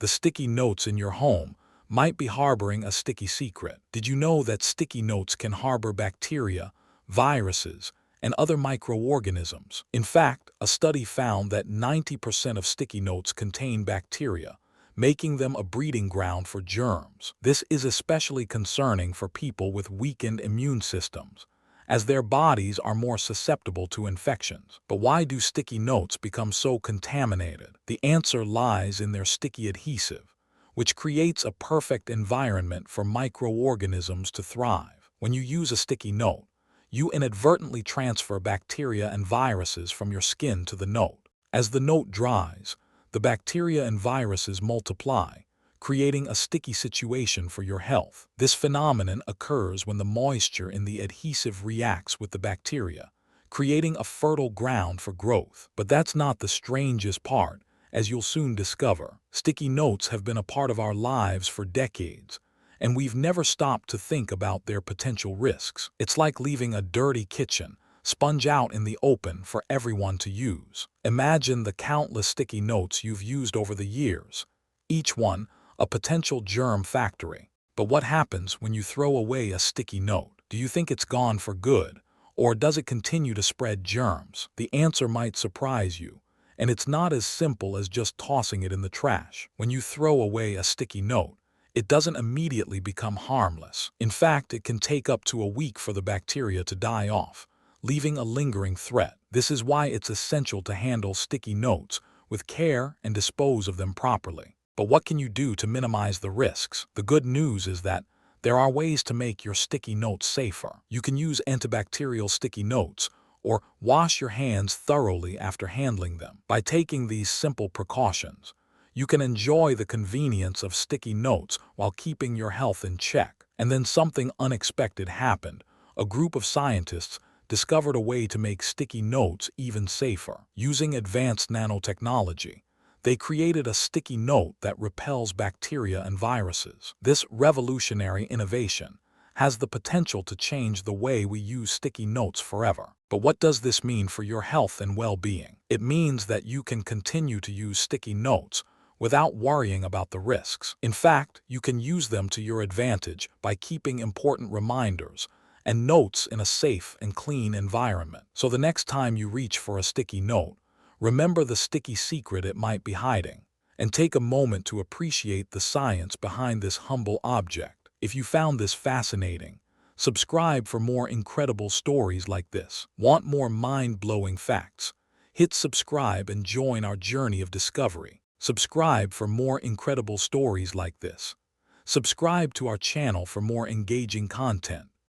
the sticky notes in your home might be harboring a sticky secret. Did you know that sticky notes can harbor bacteria, viruses, and other microorganisms? In fact, a study found that 90% of sticky notes contain bacteria, making them a breeding ground for germs. This is especially concerning for people with weakened immune systems, as their bodies are more susceptible to infections. But why do sticky notes become so contaminated? The answer lies in their sticky adhesive, which creates a perfect environment for microorganisms to thrive. When you use a sticky note, you inadvertently transfer bacteria and viruses from your skin to the note. As the note dries, the bacteria and viruses multiply, creating a sticky situation for your health. This phenomenon occurs when the moisture in the adhesive reacts with the bacteria, creating a fertile ground for growth. But that's not the strangest part, as you'll soon discover. Sticky notes have been a part of our lives for decades, and we've never stopped to think about their potential risks. It's like leaving a dirty kitchen sponge out in the open for everyone to use. Imagine the countless sticky notes you've used over the years, each one a potential germ factory. But what happens when you throw away a sticky note? Do you think it's gone for good, or does it continue to spread germs? The answer might surprise you, and it's not as simple as just tossing it in the trash. When you throw away a sticky note, it doesn't immediately become harmless. In fact, it can take up to a week for the bacteria to die off, leaving a lingering threat. This is why it's essential to handle sticky notes with care and dispose of them properly. But what can you do to minimize the risks? The good news is that there are ways to make your sticky notes safer. You can use antibacterial sticky notes, or wash your hands thoroughly after handling them. By taking these simple precautions, you can enjoy the convenience of sticky notes while keeping your health in check. And then something unexpected happened. A group of scientists discovered a way to make sticky notes even safer. Using advanced nanotechnology, they created a sticky note that repels bacteria and viruses. This revolutionary innovation has the potential to change the way we use sticky notes forever. But what does this mean for your health and well-being? It means that you can continue to use sticky notes without worrying about the risks. In fact, you can use them to your advantage by keeping important reminders and notes in a safe and clean environment. So the next time you reach for a sticky note, remember the sticky secret it might be hiding, and take a moment to appreciate the science behind this humble object. If you found this fascinating, subscribe for more incredible stories like this. Want more mind-blowing facts? Hit subscribe and join our journey of discovery. Subscribe for more incredible stories like this. Subscribe to our channel for more engaging content.